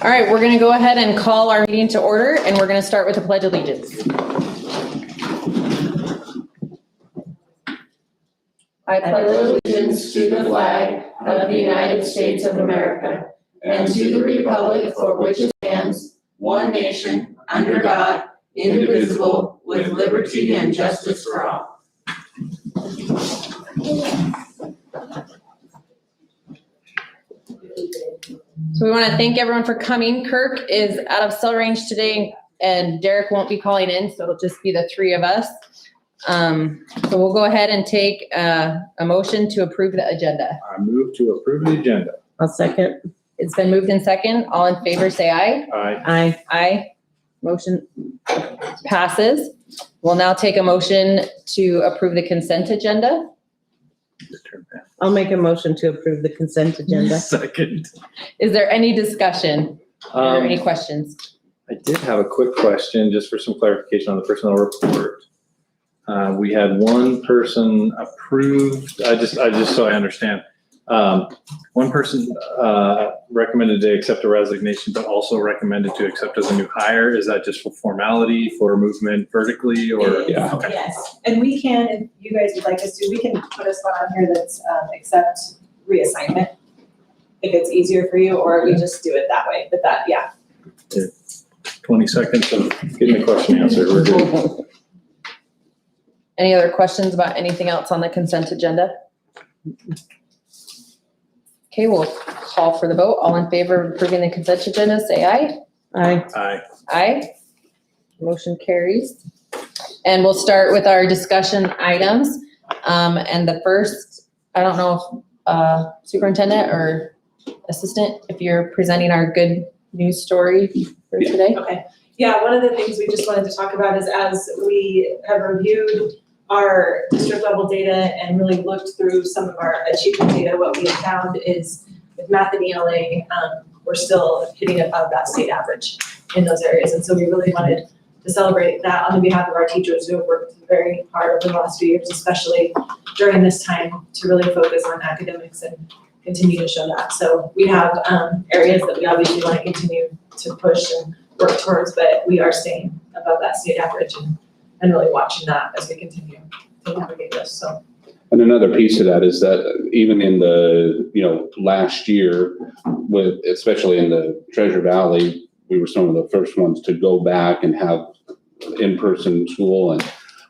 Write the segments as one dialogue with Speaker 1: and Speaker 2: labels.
Speaker 1: All right, we're going to go ahead and call our meeting to order, and we're going to start with the Pledge of Allegiance. I pledge allegiance to the flag of the United States of America and to the republic for which it stands, one nation, under God, indivisible, with liberty and justice for all. So we want to thank everyone for coming. Kirk is out of cell range today, and Derek won't be calling in, so it'll just be the three of us. So we'll go ahead and take a motion to approve the agenda.
Speaker 2: I move to approve the agenda.
Speaker 3: I'll second.
Speaker 1: It's been moved in second. All in favor, say aye.
Speaker 2: Aye.
Speaker 3: Aye.
Speaker 1: Aye. Motion passes. We'll now take a motion to approve the consent agenda.
Speaker 3: I'll make a motion to approve the consent agenda.
Speaker 2: Second.
Speaker 1: Is there any discussion or any questions?
Speaker 2: I did have a quick question just for some clarification on the personnel report. We had one person approved, I just so I understand. One person recommended to accept a resignation, but also recommended to accept as a new hire. Is that just for formality, for movement vertically, or?
Speaker 4: Yeah.
Speaker 2: Okay.
Speaker 4: Yes, and we can, if you guys would like us to, we can put a spot on here that's accept reassignment, if it's easier for you, or we just do it that way, but that, yeah.
Speaker 2: 20 seconds of getting the question answered. We're good.
Speaker 1: Any other questions about anything else on the consent agenda? Okay, we'll call for the vote. All in favor of approving the consent agenda, say aye.
Speaker 3: Aye.
Speaker 2: Aye.
Speaker 1: Aye. Motion carries. And we'll start with our discussion items. And the first, I don't know if superintendent or assistant, if you're presenting our good news story for today.
Speaker 4: Okay, yeah, one of the things we just wanted to talk about is as we have reviewed our district level data and really looked through some of our achievement data, what we have found is with math and ELA, we're still hitting above that state average in those areas. And so we really wanted to celebrate that on behalf of our teachers who have worked very hard over the last few years, especially during this time, to really focus on academics and continue to show that. So we have areas that we obviously want to continue to push and work towards, but we are staying above that state average and really watching that as we continue to navigate this. So.
Speaker 5: And another piece of that is that even in the, last year, with especially in the Treasure Valley, we were some of the first ones to go back and have in-person school, and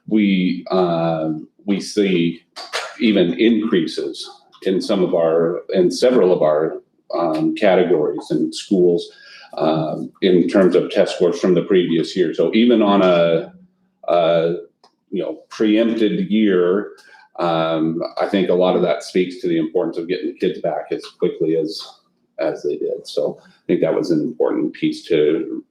Speaker 5: we see even increases in several of our categories and schools in terms of test scores from the previous year. So even on a preempted year, I think a lot of that speaks to the importance of getting the kids back as quickly as they did. So I think that was an important piece to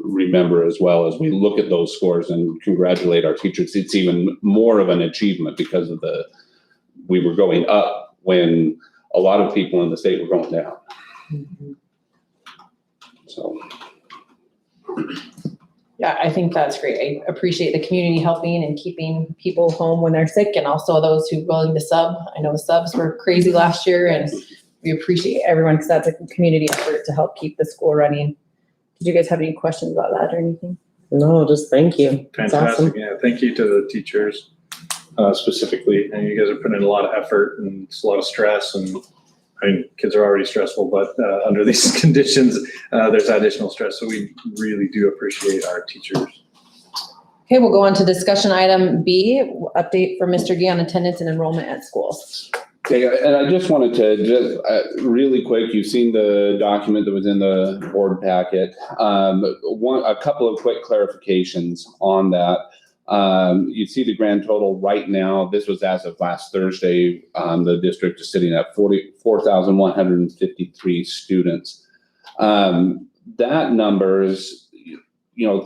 Speaker 5: remember, as well as we look at those scores and congratulate our teachers. It's even more of an achievement because of we were going up when a lot of people in the state were going down.
Speaker 3: Mm-hmm.
Speaker 5: So.
Speaker 1: Yeah, I think that's great. I appreciate the community helping and keeping people home when they're sick, and also those who are willing to sub. I know the subs were crazy last year, and we appreciate everyone because that's a community effort to help keep the school running. Did you guys have any questions about that or anything?
Speaker 3: No, just thank you. That's
Speaker 2: Fantastic.
Speaker 3: awesome.
Speaker 2: Yeah, thank you to the teachers specifically. And you guys are putting in a lot of effort, and it's a lot of stress, and kids are already stressful, but under these conditions, there's additional stress. So we really do appreciate our teachers.
Speaker 1: Okay, we'll go on to discussion item B, update for Mr. Gee on attendance and enrollment at schools.
Speaker 5: Okay, and I just wanted to really quick, you've seen the document that was in the board packet. A couple of quick clarifications on that. You see the grand total right now. This was as of last Thursday. The district is sitting at 44,153 students. That number is,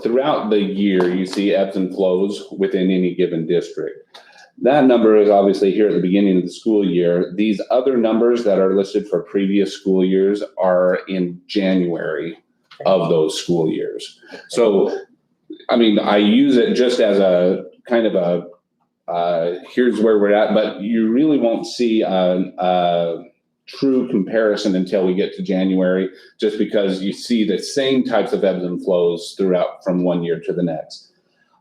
Speaker 5: throughout the year, you see ebbs and flows within any given district. That number is obviously here at the beginning of the school year. These other numbers that are listed for previous school years are in January of those school years. So, I use it just as a kind of here's where we're at, but you really won't see a true comparison until we get to January, just because you see the same types of ebbs and flows throughout from one year to the next.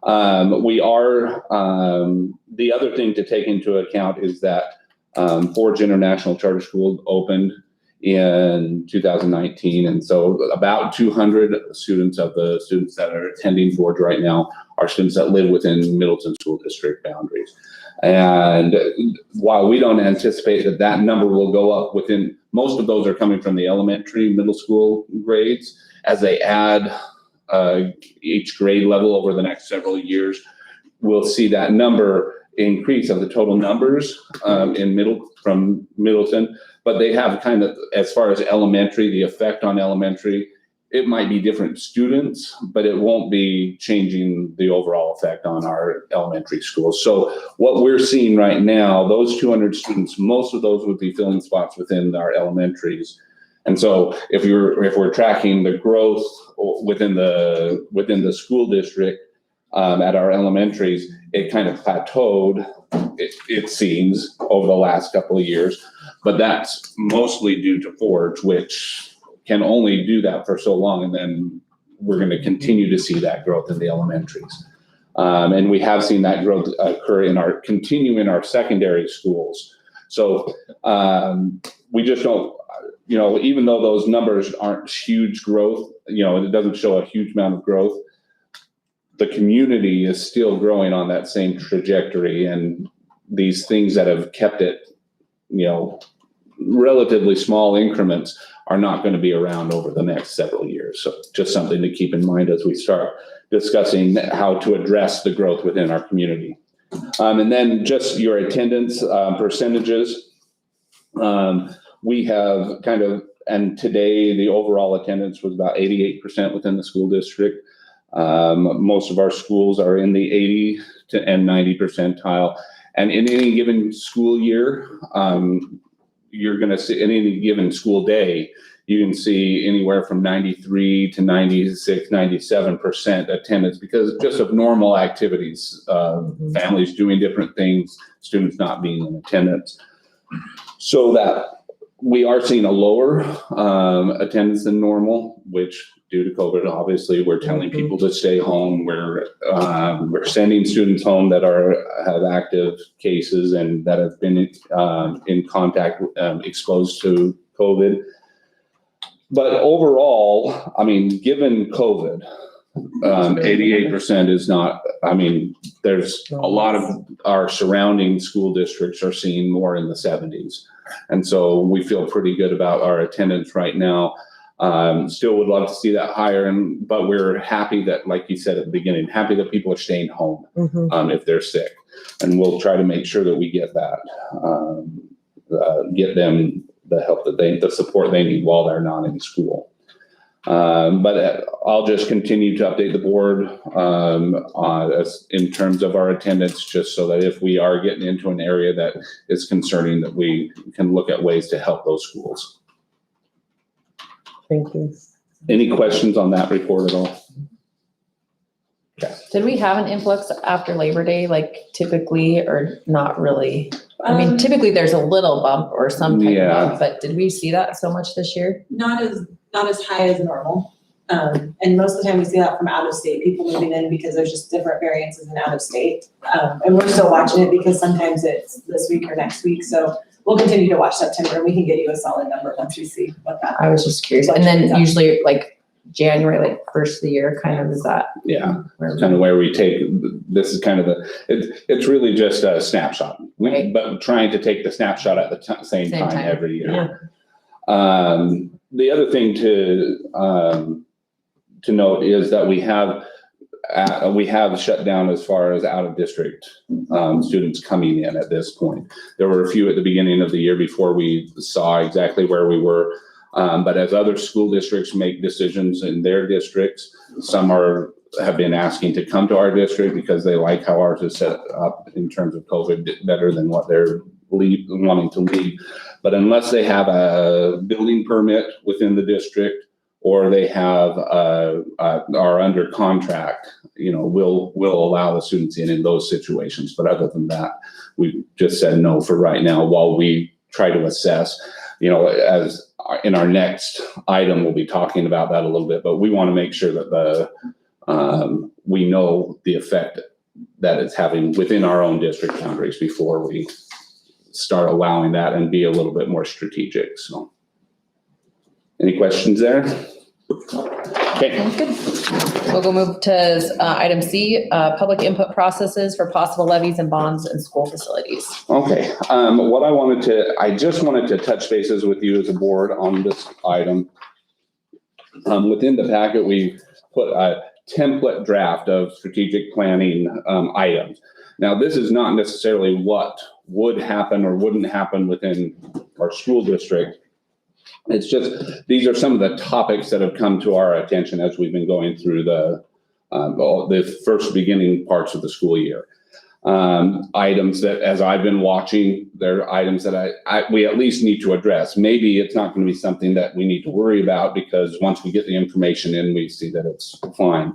Speaker 5: The other thing to take into account is that Forge International Charter School opened in 2019. And so about 200 students of the students that are attending Forge right now are students that live within Middleton School District boundaries. And while we don't anticipate that that number will go up within, most of those are coming from the elementary, middle school grades. As they add each grade level over the next several years, we'll see that number increase of the total numbers from Middleton. But they have kind of, as far as elementary, the effect on elementary, it might be different students, but it won't be changing the overall effect on our elementary schools. So what we're seeing right now, those 200 students, most of those would be filling spots within our elementaries. And so if we're tracking the growth within the school district at our elementaries, it kind of plateaued, it seems, over the last couple of years. But that's mostly due to Forge, which can only do that for so long, and then we're going to continue to see that growth in the elementaries. And we have seen that growth continue in our secondary schools. So we just don't, even though those numbers aren't huge growth, it doesn't show a huge amount of growth, the community is still growing on that same trajectory, and these things that have kept it, relatively small increments are not going to be around over the next several years. So just something to keep in mind as we start discussing how to address the growth within our community. And then just your attendance percentages. We have and today the overall attendance was about 88% within the school district. Most of our schools are in the 80 and 90 percentile. And in any given school year, you're going to see, in any given school day, you can see anywhere from 93 to 96, 97% attendance because just of normal activities, families doing different things, students not being in attendance. So that we are seeing a lower attendance than normal, which due to COVID, obviously, we're telling people to stay home. We're sending students home that have active cases and that have been in contact, exposed to COVID. But overall, given COVID, 88% is not, there's a lot of our surrounding school districts are seeing more in the 70s. And so we feel pretty good about our attendance right now. Still would love to see that higher, but we're happy that, like you said at the beginning, happy that people are staying home if they're sick. And we'll try to make sure that we get that, get them the help the support they need while they're not in school. But I'll just continue to update the board in terms of our attendance, just so that if we are getting into an area that is concerning, that we can look at ways to help those schools.
Speaker 3: Thank you.
Speaker 5: Any questions on that report at all? Okay.
Speaker 1: Did we have an influx after Labor Day, like typically, or not really? Typically there's a little bump or some type of bump, but did we see that so much this year?
Speaker 4: Not as high as normal. And most of the time we see that from out of state, people moving in because there's just different variances in out of state. And we're still watching it because sometimes it's this week or next week. So we'll continue to watch September and we can get you a solid number once we see what that.
Speaker 1: I was just curious. And then usually like January, like first of the year, kind of is that?
Speaker 5: Yeah, kind of where we take, this is kind of it's really just a snapshot.
Speaker 1: Right.
Speaker 5: But trying to take the snapshot at the same time every year.
Speaker 1: Yeah.
Speaker 5: The other thing to note is that we have shut down as far as out of district students coming in at this point. There were a few at the beginning of the year before we saw exactly where we were. But as other school districts make decisions in their districts, some have been asking to come to our district because they like how ours is set up in terms of COVID better than what they're wanting to leave. But unless they have a building permit within the district or they are under contract, we'll allow the students in those situations. But other than that, we just said no for right now while we try to assess. as in our next item, we'll be talking about that a little bit, but we want to make sure that we know the effect that it's having within our own district boundaries before we start allowing that and be a little bit more strategic. So any questions there? Okay.
Speaker 1: Sounds good. We'll go move to item C, public input processes for possible levies and bonds in school facilities.
Speaker 5: Okay. I just wanted to touch bases with you as a board on this item. Within the packet, we put a template draft of strategic planning items. Now, this is not necessarily what would happen or wouldn't happen within our school district. It's just, these are some of the topics that have come to our attention as we've been going through the first beginning parts of the school year. Items that, as I've been watching, they're items that we at least need to address. Maybe it's not going to be something that we need to worry about because once we get the information in, we see that it's fine.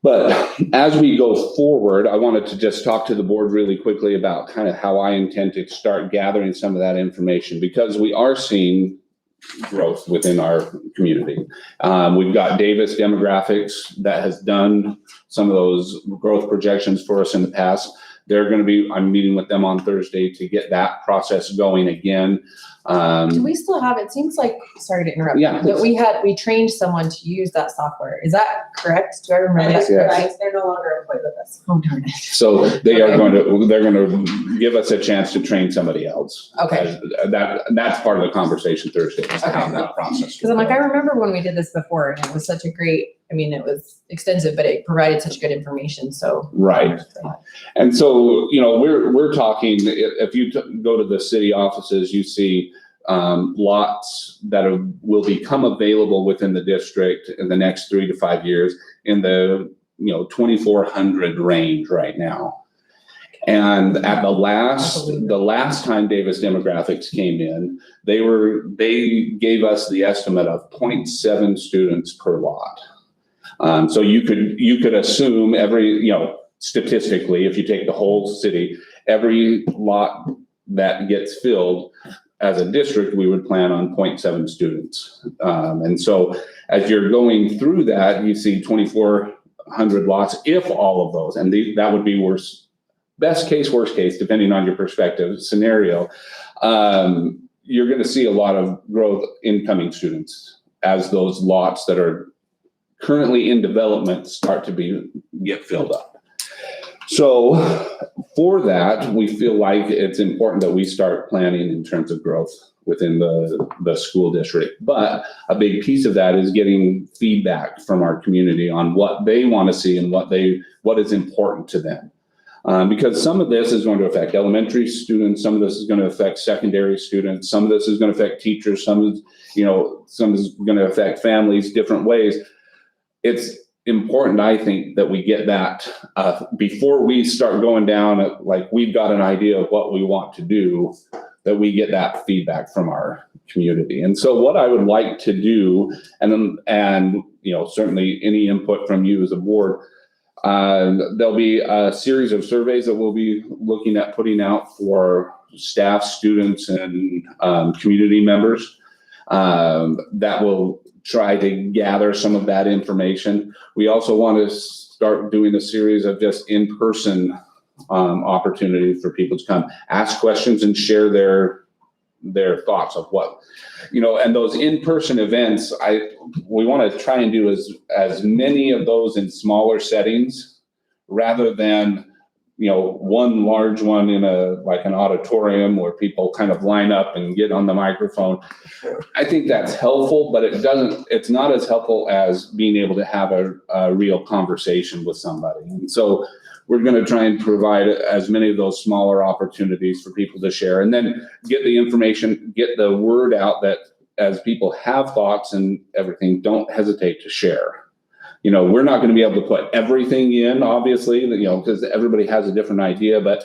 Speaker 5: But as we go forward, I wanted to just talk to the board really quickly about kind of how I intend to start gathering some of that information, because we are seeing growth within our community. We've got Davis Demographics that has done some of those growth projections for us in the past. They're going to be, I'm meeting with them on Thursday to get that process going again.
Speaker 1: Do we still have, it seems like, sorry to interrupt,
Speaker 5: Yeah,
Speaker 1: but we trained someone to use that software. Is that correct? Do I remember that?
Speaker 5: Yes.
Speaker 1: Correct? They're no longer employed with us. Oh, darn it.
Speaker 5: So they're going to give us a chance to train somebody else.
Speaker 1: Okay.
Speaker 5: That's part of the conversation Thursday, is how that process.
Speaker 1: Because I'm like, I remember when we did this before and it was such a great, I mean, it was extensive, but it provided such good information. So.
Speaker 5: Right. And so, we're talking, if you go to the city offices, you see lots that will become available within the district in the next 3 to 5 years in the 2,400 range right now. And at the last time Davis Demographics came in, they gave us the estimate of 0.7 students per lot. So you could assume statistically, if you take the whole city, every lot that gets filled as a district, we would plan on 0.7 students. And so as you're going through that, you see 2,400 lots, if all of those, and that would be best case, worst case, depending on your perspective scenario, you're going to see a lot of growth incoming students as those lots that are currently in development start to get filled up. So for that, we feel like it's important that we start planning in terms of growth within the school district. But a big piece of that is getting feedback from our community on what they want to see and what is important to them. Because some of this is going to affect elementary students, some of this is going to affect secondary students, some of this is going to affect teachers, some is going to affect families different ways. It's important, I think, that we get that before we start going down, like we've got an idea of what we want to do, that we get that feedback from our community. And so what I would like to do, and certainly any input from you as a board, there'll be a series of surveys that we'll be looking at putting out for staff, students, and community members that will try to gather some of that information. We also want to start doing a series of just in-person opportunities for people to come ask questions and share their thoughts of what, and those in-person events, we want to try and do as many of those in smaller settings rather than, one large one in an auditorium where people kind of line up and get on the microphone. I think that's helpful, but it's not as helpful as being able to have a real conversation with somebody. And so we're going to try and provide as many of those smaller opportunities for people to share, and then get the information, get the word out that as people have thoughts and everything, don't hesitate to share. We're not going to be able to put everything in, obviously, because everybody has a different idea, but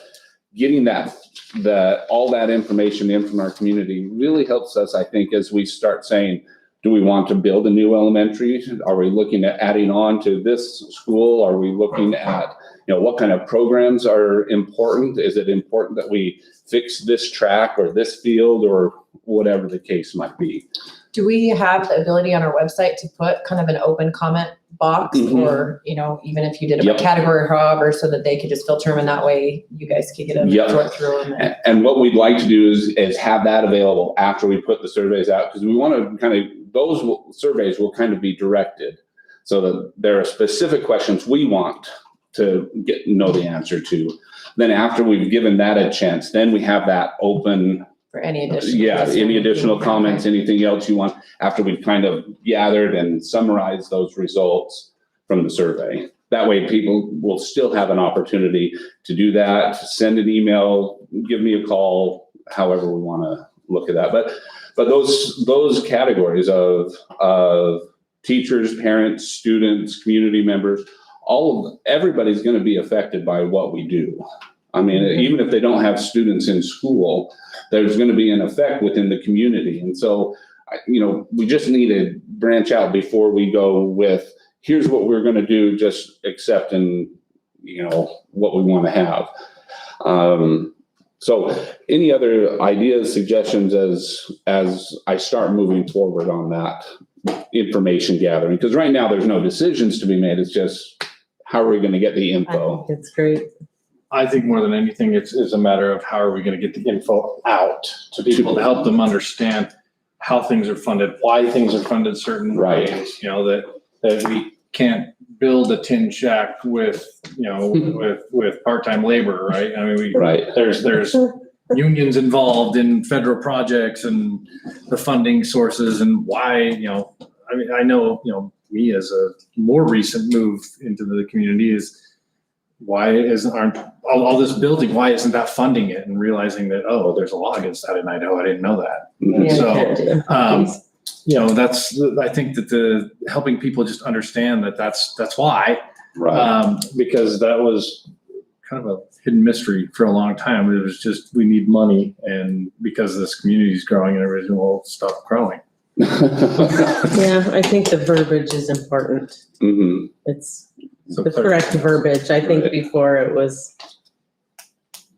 Speaker 5: getting all that information in from our community really helps us, I think, as we start saying, do we want to build a new elementary? Are we looking at adding on to this school? Are we looking at, what kind of programs are important? Is it important that we fix this track or this field or whatever the case might be?
Speaker 1: Do we have the ability on our website to put kind of an open comment box or, even if you did a
Speaker 5: Yep.
Speaker 1: category or however, so that they could just filter them and that way you guys could get them
Speaker 5: Yep.
Speaker 1: and sort through them.
Speaker 5: And what we'd like to do is have that available after we put the surveys out, because we want to those surveys will kind of be directed so that there are specific questions we want to know the answer to. Then after we've given that a chance, then we have that open.
Speaker 1: For any additional.
Speaker 5: Any additional comments, anything else you want, after we've kind of gathered and summarized those results from the survey. That way people will still have an opportunity to do that, send an email, give me a call, however we want to look at that. But those categories of teachers, parents, students, community members, everybody's going to be affected by what we do. I mean, even if they don't have students in school, there's going to be an effect within the community. And so, we just need to branch out before we go with, here's what we're going to do, just accepting, what we want to have. So any other ideas, suggestions as I start moving forward on that information gathering? Because right now there's no decisions to be made. It's just, how are we going to get the info?
Speaker 3: It's great.
Speaker 2: I think more than anything, it's a matter of how are we going to get the info out to people to help them understand how things are funded, why things are funded certain
Speaker 5: Right.
Speaker 2: ways, that we can't build a tin shack with, with part-time labor, right? I mean,
Speaker 5: Right.
Speaker 2: there's unions involved in federal projects and the funding sources and why, I know, me as a more recent move into the community is, why aren't all this building, why isn't that funding it, and realizing that, there's a law against that in Idaho, I didn't know that.
Speaker 5: Mhm.
Speaker 2: So, that's, I think that the helping people just understand that that's why,
Speaker 5: Right.
Speaker 2: because that was kind of a hidden mystery for a long time. It was just, we need money, and because this community is growing and everything will stop growing.
Speaker 3: Yeah, I think the verbiage is important.
Speaker 5: Mhm.
Speaker 3: It's
Speaker 2: So
Speaker 3: the correct verbiage. I think
Speaker 5: Right.
Speaker 3: before it was,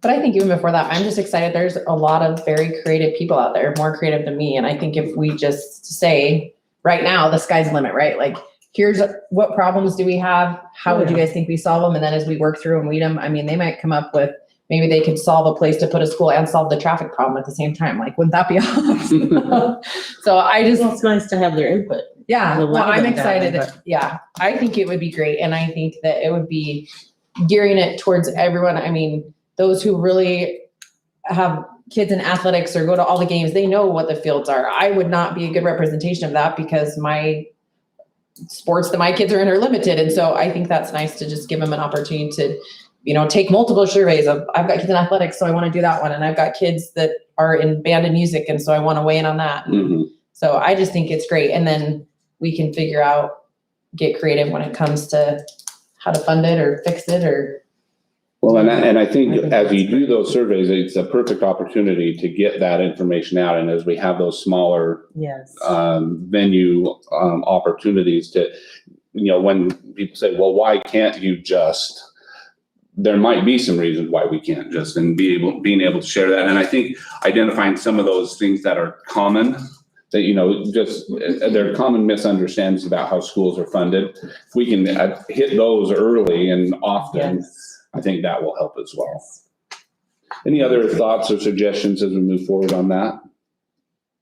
Speaker 1: But I think even before that, I'm just excited. There's a lot of very creative people out there, more creative than me. And I think if we just say right now, the sky's the limit, right? Like, here's what problems do we have? How would you guys think we solve them? And then as we work through and weed them, I mean, they might come up with, maybe they could solve a place to put a school and solve the traffic problem at the same time. Like, wouldn't that be awesome? So
Speaker 3: it's nice to have their input.
Speaker 1: yeah,
Speaker 3: Allow
Speaker 1: well, I'm
Speaker 3: them to have
Speaker 1: excited.
Speaker 3: input.
Speaker 1: Yeah, I think it would be great. And I think that it would be gearing it towards everyone. I mean, those who really have kids in athletics or go to all the games, they know what the fields are. I would not be a good representation of that because my sports that my kids are in are limited. And so I think that's nice to just give them an opportunity to, take multiple surveys of, I've got kids in athletics, so I want to do that one. And I've got kids that are in band and music, and so I want to weigh in on that.
Speaker 5: Mhm.
Speaker 1: So I just think it's great. And then we can figure out, get creative when it comes to how to fund it or fix it or.
Speaker 5: Well, and I think
Speaker 3: I think
Speaker 5: as you
Speaker 3: that's
Speaker 5: do those surveys, it's a perfect opportunity to get that information out. And as we have those smaller
Speaker 3: Yes.
Speaker 5: venue opportunities to, when people say, well, why can't you just, there might be some reasons why we can't just, and being able to share that. And I think identifying some of those things that are common, that, just there are common misunderstandings about how schools are funded. If we can hit those early and often,
Speaker 3: Yes.
Speaker 5: I think that will help as well. Any other thoughts or suggestions as we move forward on that?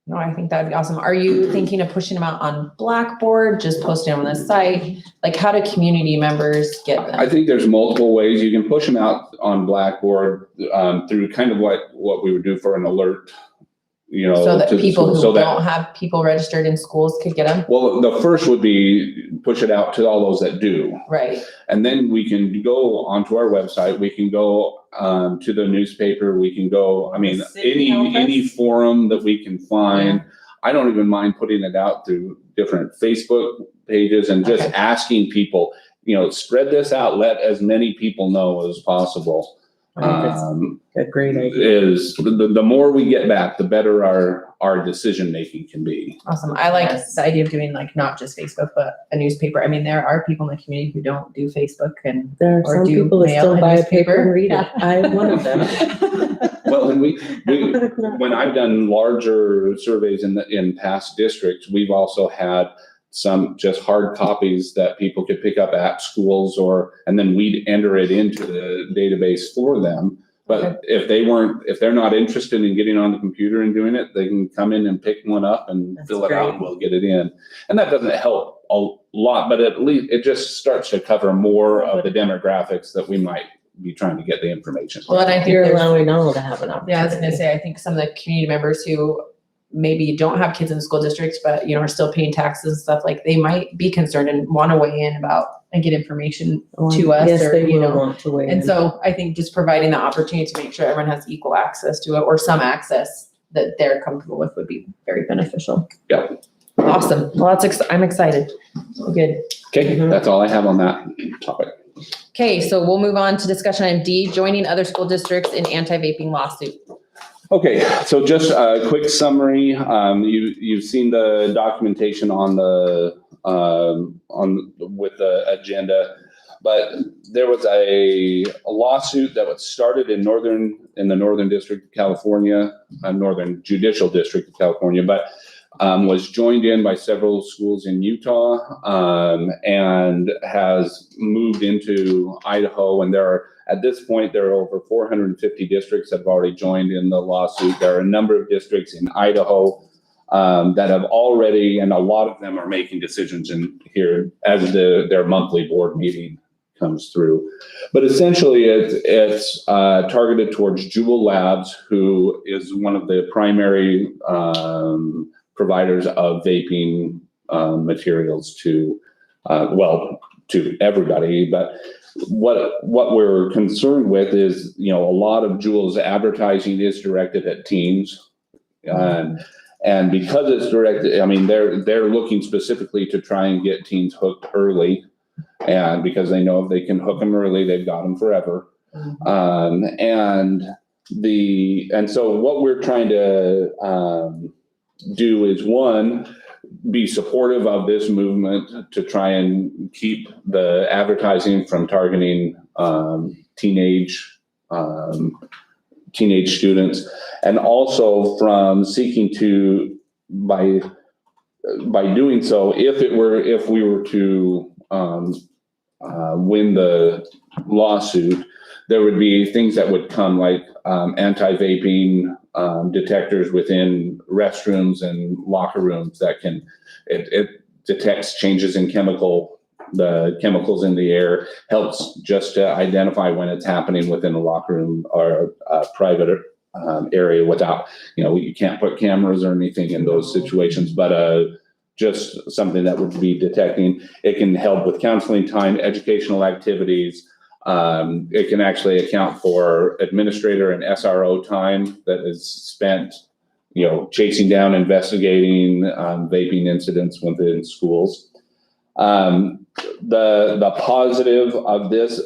Speaker 1: No, I think that'd be awesome. Are you thinking of pushing them out on Blackboard, just posting them on the site? Like, how do community members get them?
Speaker 5: I think there's multiple ways. You can push them out on Blackboard through kind of what we would do for an alert,
Speaker 1: So that
Speaker 5: to the
Speaker 1: people
Speaker 5: school,
Speaker 1: who
Speaker 5: so that-
Speaker 1: don't have people registered in schools could get them?
Speaker 5: Well, the first would be push it out to all those that do.
Speaker 1: Right,
Speaker 5: And then we can go onto our website, we can go to the newspaper, we can go,
Speaker 3: The city help
Speaker 5: any
Speaker 3: us?
Speaker 5: forum that we can find. I don't even mind putting it out through different Facebook pages and just
Speaker 1: Okay.
Speaker 5: asking people, spread this out, let as many people know as possible.
Speaker 3: I think that's a great idea.
Speaker 5: Is the more we get back, the better our decision-making can be.
Speaker 1: Awesome. I like
Speaker 3: Yes.
Speaker 1: the idea of doing like not just Facebook, but a newspaper. I mean, there are people in the community who don't do Facebook and
Speaker 3: There are
Speaker 1: or
Speaker 3: some
Speaker 1: do
Speaker 3: people that
Speaker 1: mail
Speaker 3: still
Speaker 1: a
Speaker 3: buy a
Speaker 1: newspaper.
Speaker 3: paper and read it.
Speaker 1: Yeah.
Speaker 3: I'm one of them.
Speaker 5: Well, and when I've done larger surveys in past districts, we've also had some just hard copies that people could pick up at schools and then we'd enter it into the database for them. But if they're not interested in getting on the computer and doing it, they can come in and pick one up and
Speaker 3: That's
Speaker 5: fill it out
Speaker 3: great.
Speaker 5: and we'll get it in. And that doesn't help a lot, but at least it just starts to cover more of the demographics that we might be trying to get the information.
Speaker 1: Well, and I think
Speaker 3: You're
Speaker 1: there's,
Speaker 3: allowing all to have an opportunity.
Speaker 1: yeah, I was gonna say, I think some of the community members who maybe don't have kids in the school districts, but are still paying taxes and stuff, like they might be concerned and want to weigh in about and get information to us.
Speaker 3: Yes,
Speaker 1: or,
Speaker 3: they will want to weigh in.
Speaker 1: And so I think just providing the opportunity to make sure everyone has equal access to it or some access that they're comfortable with would be very beneficial.
Speaker 5: Yeah.
Speaker 1: Awesome. Well, I'm excited. Good.
Speaker 5: Okay, that's all I have on that topic.
Speaker 1: Okay, so we'll move on to discussion item D, joining other school districts in anti-vaping lawsuit.
Speaker 5: Okay, so just a quick summary. You've seen the documentation on with the agenda, but there was a lawsuit that was started in the Northern District of California, Northern Judicial District of California, but was joined in by several schools in Utah and has moved into Idaho. And at this point, there are over 450 districts that have already joined in the lawsuit. There are a number of districts in Idaho that have already, and a lot of them are making decisions in here as their monthly board meeting comes through. But essentially, it's targeted towards Jewel Labs, who is one of the primary providers of vaping materials to everybody. But what we're concerned with is, a lot of Jewel's advertising is directed at teens. And because it's directed, they're looking specifically to try and get teens hooked early. And because they know if they can hook them early, they've got them forever. And so what we're trying to do is, one, be supportive of this movement to try and keep the advertising from targeting teenage students, and also from seeking to, by doing so, if we were to win the lawsuit, there would be things that would come like anti-vaping detectors within restrooms and locker rooms that it detects changes in the chemicals in the air, helps just to identify when it's happening within a locker room or a private area without, you can't put cameras or anything in those situations, but just something that would be detecting. It can help with counseling time, educational activities. It can actually account for administrator and SRO time that is spent, chasing down, investigating vaping incidents within schools. The positive of this,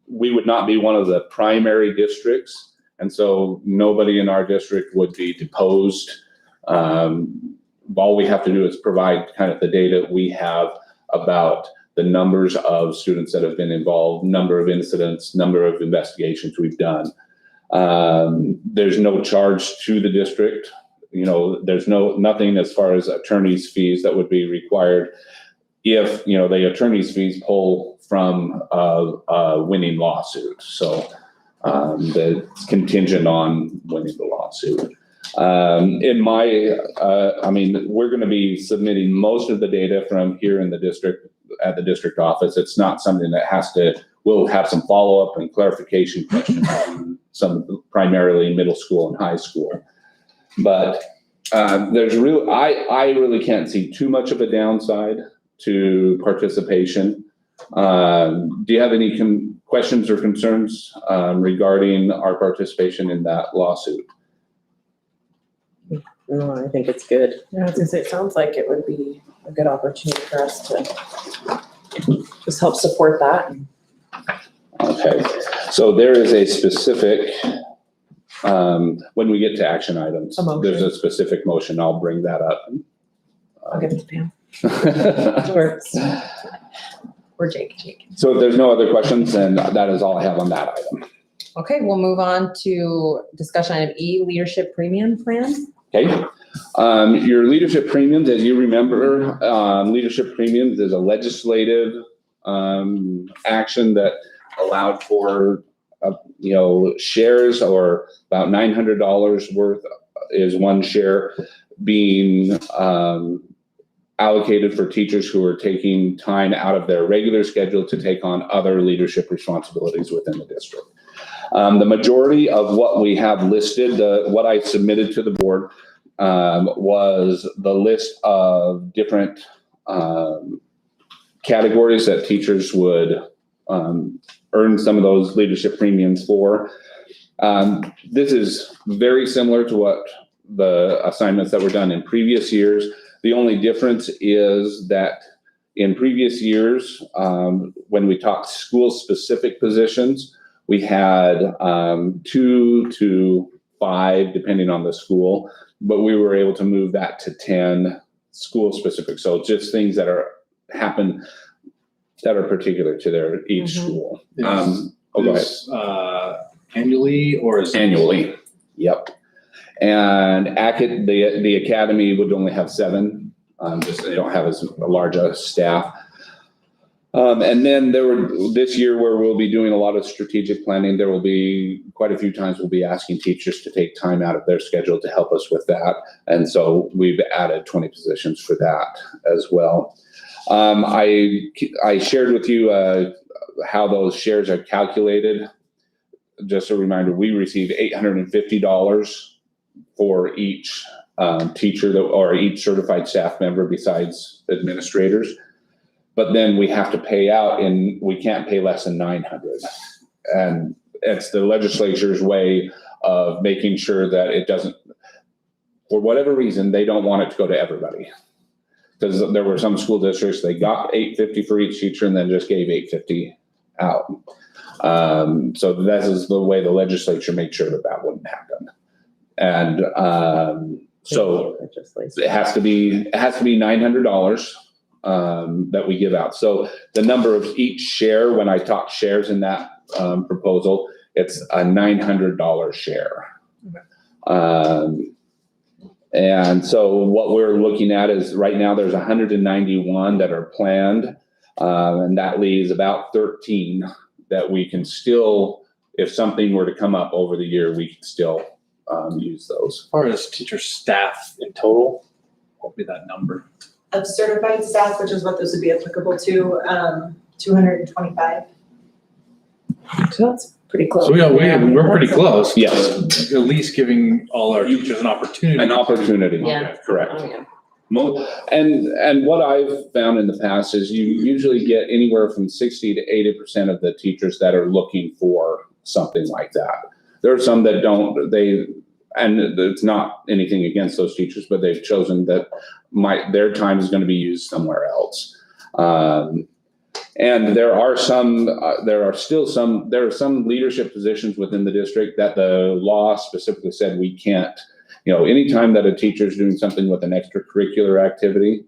Speaker 5: we would not be one of the primary districts, and so nobody in our district would be deposed. All we have to do is provide kind of the data we have about the numbers of students that have been involved, number of incidents, number of investigations we've done. There's no charge to the district. There's nothing as far as attorney's fees that would be required if, the attorney's fees pull from a winning lawsuit. So that's contingent on winning the lawsuit. We're going to be submitting most of the data from here in the district at the district office. It's not something that we'll have some follow-up and clarification questions on some primarily middle school and high school. But I really can't see too much of a downside to participation. Do you have any questions or concerns regarding our participation in that lawsuit?
Speaker 3: No, I think it's good.
Speaker 1: Yeah, I was gonna say, it sounds like it would be a good opportunity for us to just help support that.
Speaker 5: Okay, so there is a specific when we get to action items,
Speaker 1: A motion.
Speaker 5: there's a specific motion. I'll bring that up.
Speaker 1: I'll give it to Pam. Works. Or Jake.
Speaker 5: So if there's no other questions, then that is all I have on that item.
Speaker 1: Okay, we'll move on to discussion item E, leadership premium plan.
Speaker 5: Okay. Your leadership premiums, as you remember, leadership premiums is a legislative action that allowed for, shares, or about $900 worth is one share being allocated for teachers who are taking time out of their regular schedule to take on other leadership responsibilities within the district. The majority of what we have listed, what I submitted to the board, was the list of different categories that teachers would earn some of those leadership premiums for. This is very similar to what the assignments that were done in previous years. The only difference is that in previous years, when we talked school-specific positions, we had 2 to 5, depending on the school, but we were able to move that to 10 school-specific. So just things that happen that are particular to each school. Go ahead.
Speaker 2: Annually or is it?
Speaker 5: Annually, yep. And the academy would only have 7, just they don't have as large a staff. And then this year where we'll be doing a lot of strategic planning, there will be quite a few times we'll be asking teachers to take time out of their schedule to help us with that. And so we've added 20 positions for that as well. I shared with you how those shares are calculated. Just a reminder, we receive $850 for each teacher or each certified staff member besides administrators. But then we have to pay out, and we can't pay less than $900. And it's the legislature's way of making sure that it doesn't, for whatever reason, they don't want it to go to everybody. Because there were some school districts, they got $850 for each teacher and then just gave $850 out. So that is the way the legislature made sure that wouldn't happen. And so it has to be $900 that we give out. So the number of each share, when I talk shares in that proposal, it's a $900 share. And so what we're looking at is right now there's 191 that are planned, and that leaves about 13 that we can still, if something were to come up over the year, we can still use those.
Speaker 2: As far as teacher staff in total, what would be that number?
Speaker 4: Of certified staff, which is what this would be applicable to, 225.
Speaker 1: So that's pretty close.
Speaker 2: So we're pretty close.
Speaker 5: Yes.
Speaker 2: At least giving all our teachers an opportunity.
Speaker 5: An opportunity.
Speaker 1: Yeah.
Speaker 5: Correct.
Speaker 1: Oh, yeah.
Speaker 5: And what I've found in the past is you usually get anywhere from 60 to 80% of the teachers that are looking for something like that. There are some that don't, and it's not anything against those teachers, but they've chosen that their time is going to be used somewhere else. And there are some leadership positions within the district that the law specifically said we can't, anytime that a teacher is doing something with an extracurricular activity,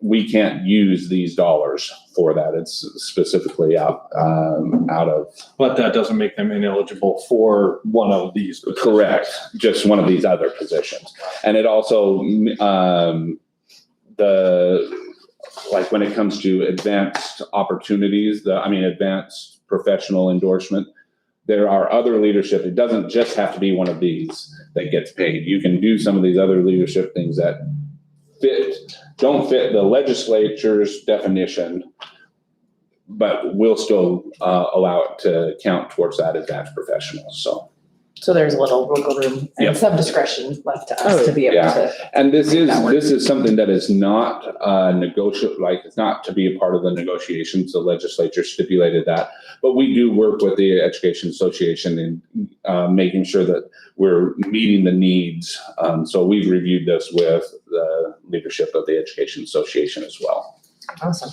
Speaker 5: we can't use these dollars for that. It's specifically out of.
Speaker 2: But that doesn't make them ineligible for one of these positions.
Speaker 5: Correct. Just one of these other positions. And it also, like when it comes to advanced opportunities, advanced professional endorsement, there are other leadership. It doesn't just have to be one of these that gets paid. You can do some of these other leadership things that don't fit the legislature's definition, but will still allow it to count towards that advanced professional.
Speaker 1: So there's a little wiggle room and
Speaker 5: Yep.
Speaker 1: some discretion left to us to be able
Speaker 5: Yeah.
Speaker 1: to.
Speaker 5: And this
Speaker 1: That works.
Speaker 5: is something that is not negotiable, like it's not to be a part of the negotiations. The legislature stipulated that, but we do work with the Education Association in making sure that we're meeting the needs. So we've reviewed this with the leadership of the Education Association as well.
Speaker 1: Awesome.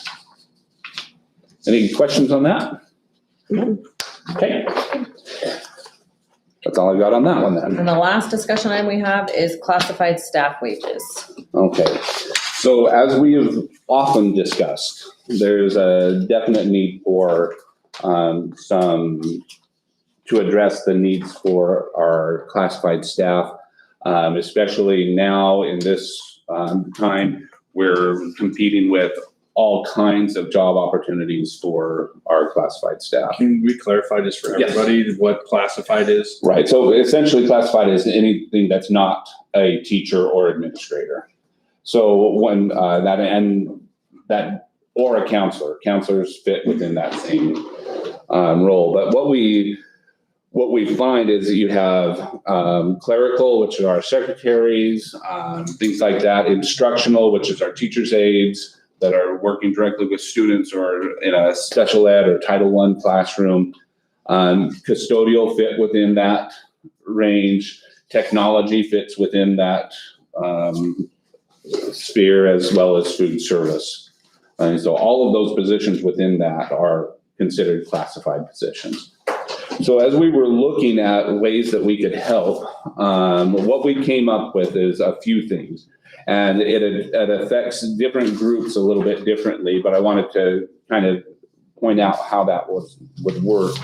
Speaker 5: Any questions on that?
Speaker 1: Mhm.
Speaker 5: Okay. That's all I've got on that one then.
Speaker 1: And the last discussion item we have is classified staff wages.
Speaker 5: Okay, so as we have often discussed, there's a definite need for to address the needs for our classified staff, especially now in this time, we're competing with all kinds of job opportunities for our classified staff.
Speaker 2: Can we clarify just for
Speaker 5: Yes.
Speaker 2: everybody what classified is?
Speaker 5: Right, so essentially classified is anything that's not a teacher or administrator. So when that or a counselor, counselors fit within that same role. But what we find is that you have clerical, which are our secretaries, things like that, instructional, which is our teachers' aides that are working directly with students or in a special ed or Title I classroom. Custodial fit within that range. Technology fits within that sphere, as well as food service. And so all of those positions within that are considered classified positions. So as we were looking at ways that we could help, what we came up with is a few things. And it affects different groups a little bit differently, but I wanted to kind of point out how that would work.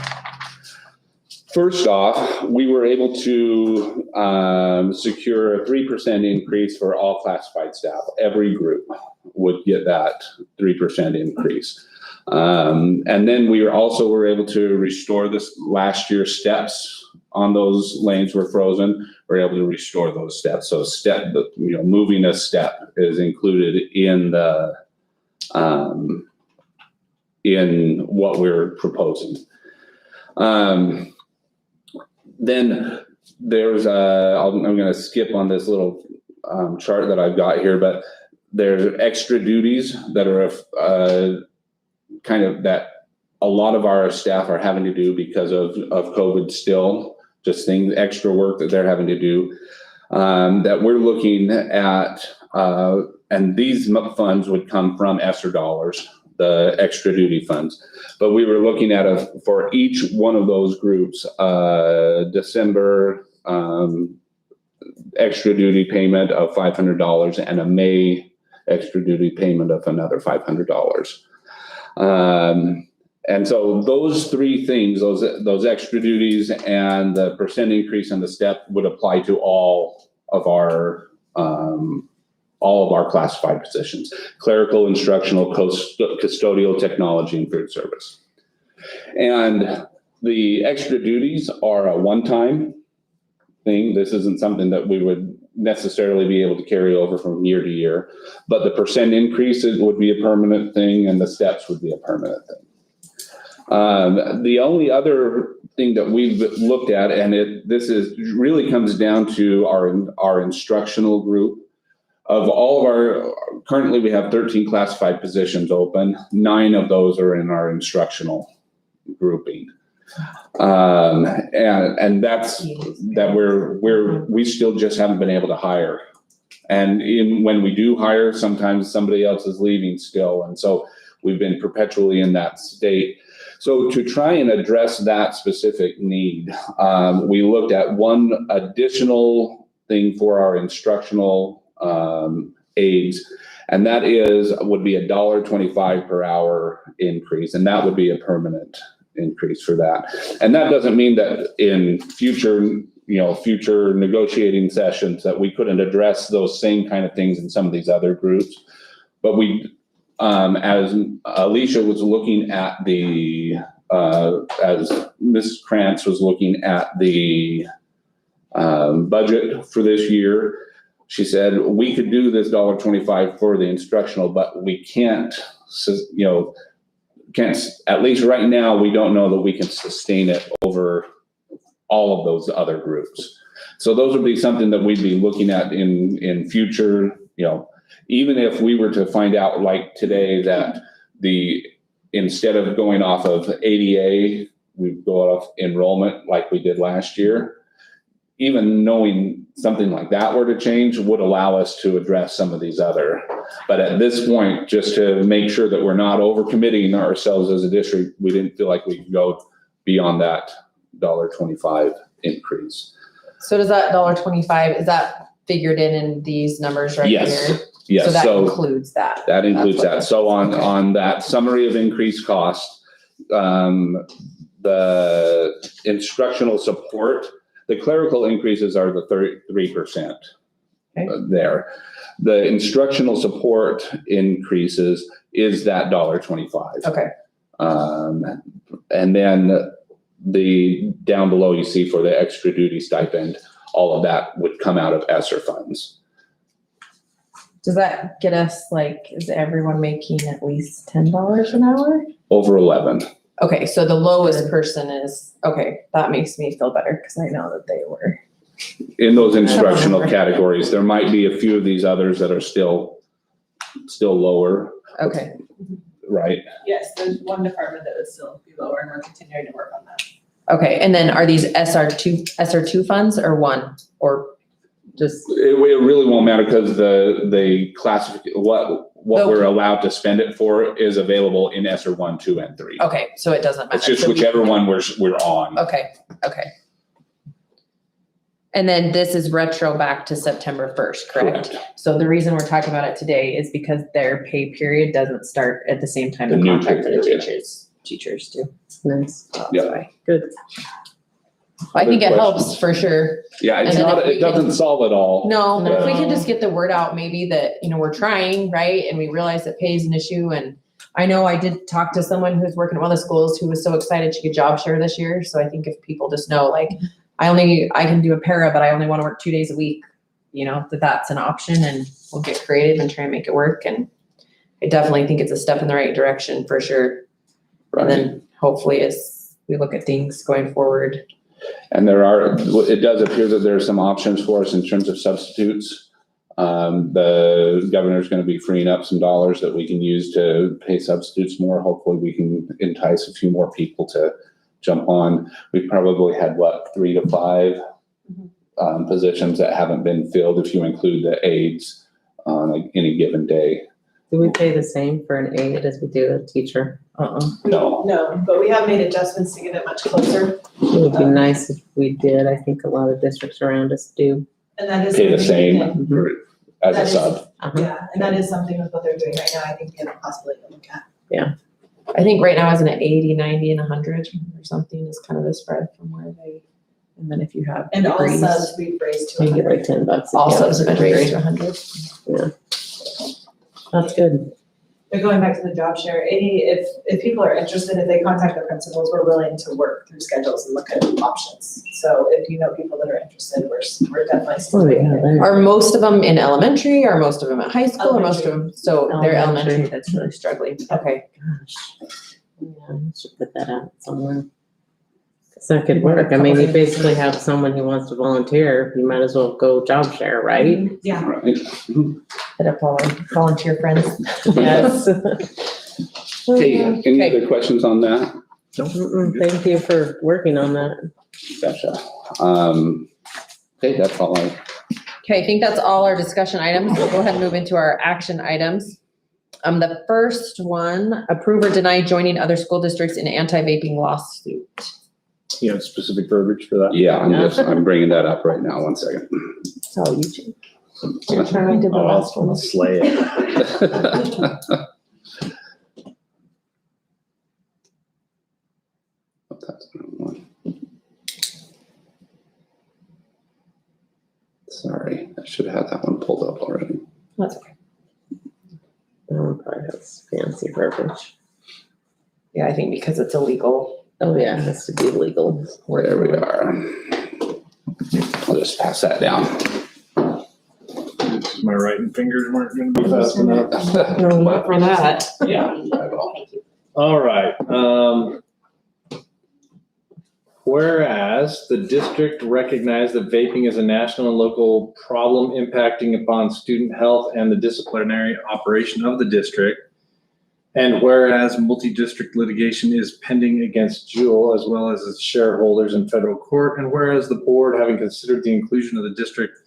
Speaker 5: First off, we were able to secure a 3% increase for all classified staff. Every group would get that 3% increase. And then we were able to restore this last year's steps on those lanes were frozen. We're able to restore those steps. So moving a step is included in the in what we're proposing. Then there's I'm going to skip on this little chart that I've got here, but there's extra duties that are kind of that a lot of our staff are having to do because of COVID still, just things, extra work that they're having to do, that we're looking at, and these funds would come from ESSER dollars, the extra duty funds. But we were looking at for each one of those groups, December extra duty payment of $500 and a May extra duty payment of another $500. And so those three things, those extra duties and the percent increase in the step would apply to all of our classified positions: clerical, instructional, custodial, technology, and food service. And the extra duties are a one-time thing. This isn't something that we would necessarily be able to carry over from year to year, but the percent increases would be a permanent thing and the steps would be a permanent thing. The only other thing that we've looked at, and this really comes down to our instructional group. Of all of our, currently we have 13 classified positions open. 9 of those are in our instructional grouping. And that's that we still just haven't been able to hire. And when we do hire, sometimes somebody else is leaving still. And so we've been perpetually in that state. So to try and address that specific need, we looked at one additional thing for our instructional aides, and that would be $1.25 per hour increase, and that would be a permanent increase for that. And that doesn't mean that in future negotiating sessions that we couldn't address those same kind of things in some of these other groups, but we, as Alicia was looking at as Ms. Krantz was looking at the budget for this year, she said, we could do this $1.25 for the instructional, but we can't, at least right now, we don't know that we can sustain it over all of those other groups. So those would be something that we'd be looking at in future, even if we were to find out like today that instead of going off of ADA, we'd go off enrollment like we did last year. Even knowing something like that were to change would allow us to address some of these other. But at this point, just to make sure that we're not overcommitting ourselves as a district, we didn't feel like we could go beyond that $1.25 increase.
Speaker 1: So does that $1.25, is that figured in these numbers right here?
Speaker 5: Yes, yes.
Speaker 1: So that includes that?
Speaker 5: That includes
Speaker 1: That's what
Speaker 5: that. So
Speaker 1: okay.
Speaker 5: on that summary of increased cost, the instructional support, the clerical increases are the 33%
Speaker 1: Okay.
Speaker 5: there. The instructional support increases is that $1.25.
Speaker 1: Okay,
Speaker 5: And then the down below you see for the extra duty stipend, all of that would come out of ESSER funds.
Speaker 1: does that get us like, is everyone making at least $10 an hour?
Speaker 5: Over 11.
Speaker 1: Okay, so the lowest person is, okay, that makes me feel better because I know that they were.
Speaker 5: In those instructional categories, there might be a few of these others that are still lower,
Speaker 1: Okay,
Speaker 5: right?
Speaker 4: Yes, there's one department that would still be lower, and we're continuing to work on that.
Speaker 1: okay, and then are these SR2 funds or one, or just,
Speaker 5: It really won't matter because the classification, what we're allowed to spend it for is available in ESSER 1, 2, and 3.
Speaker 1: okay, so it doesn't matter.
Speaker 5: It's just
Speaker 1: So we-
Speaker 5: whichever one we're on.
Speaker 1: Okay. And then this is retro back to September 1st, correct? So the reason we're talking about it today is because their pay period doesn't start at the same time
Speaker 5: The
Speaker 1: the
Speaker 5: new
Speaker 1: contract for
Speaker 5: pay
Speaker 1: the
Speaker 5: period.
Speaker 1: teachers do.
Speaker 3: Nice,
Speaker 1: So that's
Speaker 5: Yeah.
Speaker 1: why.
Speaker 3: good.
Speaker 1: I think it
Speaker 5: Good
Speaker 1: helps for sure.
Speaker 5: Yeah, it's
Speaker 1: And then
Speaker 5: not,
Speaker 1: if we
Speaker 5: it doesn't
Speaker 1: can-
Speaker 5: solve it all.
Speaker 1: No, but if we
Speaker 3: No.
Speaker 1: can just get the word out, maybe that, we're trying, right? And we realize that pay is an issue. And I know I did talk to someone who's working at one of the schools who was so excited she could job share this year. So I think if people just know, like, I can do a para, but I only want to work 2 days a week, that's an option, and we'll get creative and try and make it work. And I definitely think it's a step in the right direction for sure. And
Speaker 5: Right.
Speaker 1: then hopefully as we look at things going forward.
Speaker 5: And it does appear that there are some options for us in terms of substitutes. The governor's going to be freeing up some dollars that we can use to pay substitutes more. Hopefully we can entice a few more people to jump on. We probably had 3 to 5 positions that haven't been filled if you include the aides on any given day.
Speaker 3: Do we pay the same for an aide as we do a teacher?
Speaker 5: No.
Speaker 4: No, but we have made adjustments to get it much closer,
Speaker 3: It would be nice if we did. I think a lot of districts around us do.
Speaker 4: and that is.
Speaker 5: Pay the
Speaker 4: something we
Speaker 5: same
Speaker 4: can-
Speaker 5: as
Speaker 4: That
Speaker 5: a
Speaker 4: is-
Speaker 5: sub.
Speaker 3: Uh-huh.
Speaker 4: Yeah, and that is something with what they're doing right now, I think we have a possibility to look at.
Speaker 1: I think right now isn't it 80, 90, and 100 or something is kind of the spread from where and then if you have
Speaker 4: And all
Speaker 1: degrees,
Speaker 4: subs we've raised to
Speaker 3: We get
Speaker 4: 100.
Speaker 3: like $10. if
Speaker 1: all
Speaker 3: you
Speaker 1: subs have been
Speaker 3: degree.
Speaker 1: raised to 100.
Speaker 3: That's good.
Speaker 4: But going back to the job share, if people are interested, if they contact the principals, we're willing to work through schedules and look at options. So if you know people that are interested, we're definitely.
Speaker 3: Oh, yeah. there.
Speaker 1: Are most of them in elementary? Are most of them at high school? Or most of them, so they're
Speaker 3: Elementary.
Speaker 1: elementary that's really struggling. Okay.
Speaker 3: Gosh. Yeah, I should put that out somewhere. So that could work. I mean, you basically have someone who wants to volunteer, you might as well go job share, right?
Speaker 4: Yeah.
Speaker 5: Right.
Speaker 1: Hit up all our volunteer friends.
Speaker 3: Yes.
Speaker 5: Hey, any
Speaker 1: Okay.
Speaker 5: other questions on that?
Speaker 3: Thank you for working on that.
Speaker 5: Gotcha. Okay, that's all I.
Speaker 1: Okay, I think that's all our discussion items. We'll go ahead and move into our action items. The first one, approve or deny joining other school districts in anti-vaping lawsuit.
Speaker 2: You have specific verbiage for that?
Speaker 5: Yeah, I'm bringing that up right now. 1 second.
Speaker 1: So you two. Your turn, I did the last one.
Speaker 2: I'll slay it.
Speaker 5: That's the wrong one. Sorry, I should have had that one pulled up already.
Speaker 1: That's okay.
Speaker 3: That one probably has fancy verbiage.
Speaker 1: Yeah, I think because it's illegal.
Speaker 3: Oh, yeah, it has to be legal.
Speaker 5: There we are. I'll just pass that down.
Speaker 2: My writing fingers weren't gonna be fast enough.
Speaker 1: No, not for that.
Speaker 5: Yeah, I will.
Speaker 2: All right, whereas the district recognized that vaping is a national and local problem impacting upon student health and the disciplinary operation of the district. And whereas multi-district litigation is pending against Juul as well as its shareholders in federal court. And whereas the board, having considered the inclusion of the district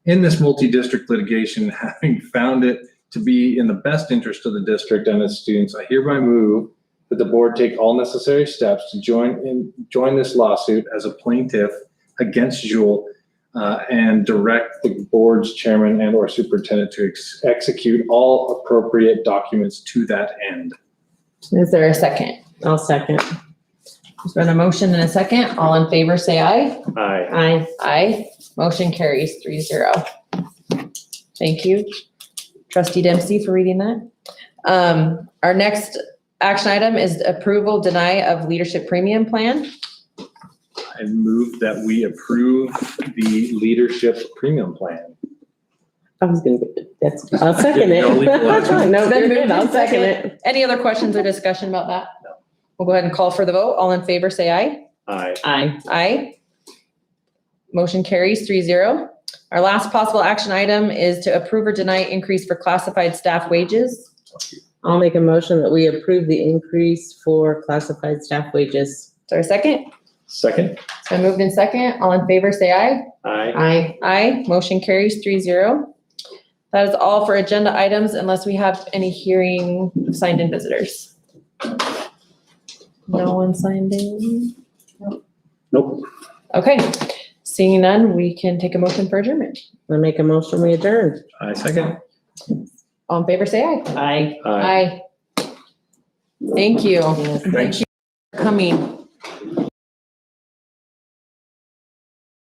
Speaker 2: in this multi-district litigation, having found it to be in the best interest of the district and its students, I hereby move that the board take all necessary steps to join this lawsuit as a plaintiff against Juul, and direct the board's chairman and or superintendent to execute all appropriate documents to that end.
Speaker 1: Is there a second?
Speaker 3: I'll second.
Speaker 1: There's been a motion and a second. All in favor, say aye.
Speaker 2: Aye.
Speaker 3: Aye.
Speaker 1: Aye. Motion carries 3-0. Thank you, Trustee Dempsey, for reading that. Our next action item is approval, deny of leadership premium plan.
Speaker 2: I move that we approve the leadership premium plan.
Speaker 3: I was gonna, I'll second it.
Speaker 2: Yeah, I'll leave it alone.
Speaker 3: No,
Speaker 1: Then
Speaker 3: you're
Speaker 1: moved
Speaker 3: good. I'll
Speaker 1: and
Speaker 3: second
Speaker 1: second.
Speaker 3: it.
Speaker 1: Any other questions or discussion about that?
Speaker 2: No.
Speaker 1: We'll go ahead and call for the vote. All in favor, say aye.
Speaker 2: Aye.
Speaker 3: Aye.
Speaker 1: Aye. Motion carries 3-0. Our last possible action item is to approve or deny increase for classified staff wages.
Speaker 3: I'll make a motion that we approve the increase for classified staff wages.
Speaker 1: Is there a second?
Speaker 2: Second?
Speaker 1: It's been moved in second. All in favor, say aye.
Speaker 2: Aye.
Speaker 3: Aye.
Speaker 1: Aye. Motion carries 3-0. That is all for agenda items unless we have any hearing signed in visitors. No one signed in?
Speaker 5: Nope.
Speaker 1: Okay. Seeing none, we can take a motion for adjournment.
Speaker 3: I make a motion, we adjourn.
Speaker 2: Aye, second?
Speaker 1: All in favor, say aye.
Speaker 3: Aye.
Speaker 1: Aye. Thank you.
Speaker 3: Yes.
Speaker 1: Thank you for coming.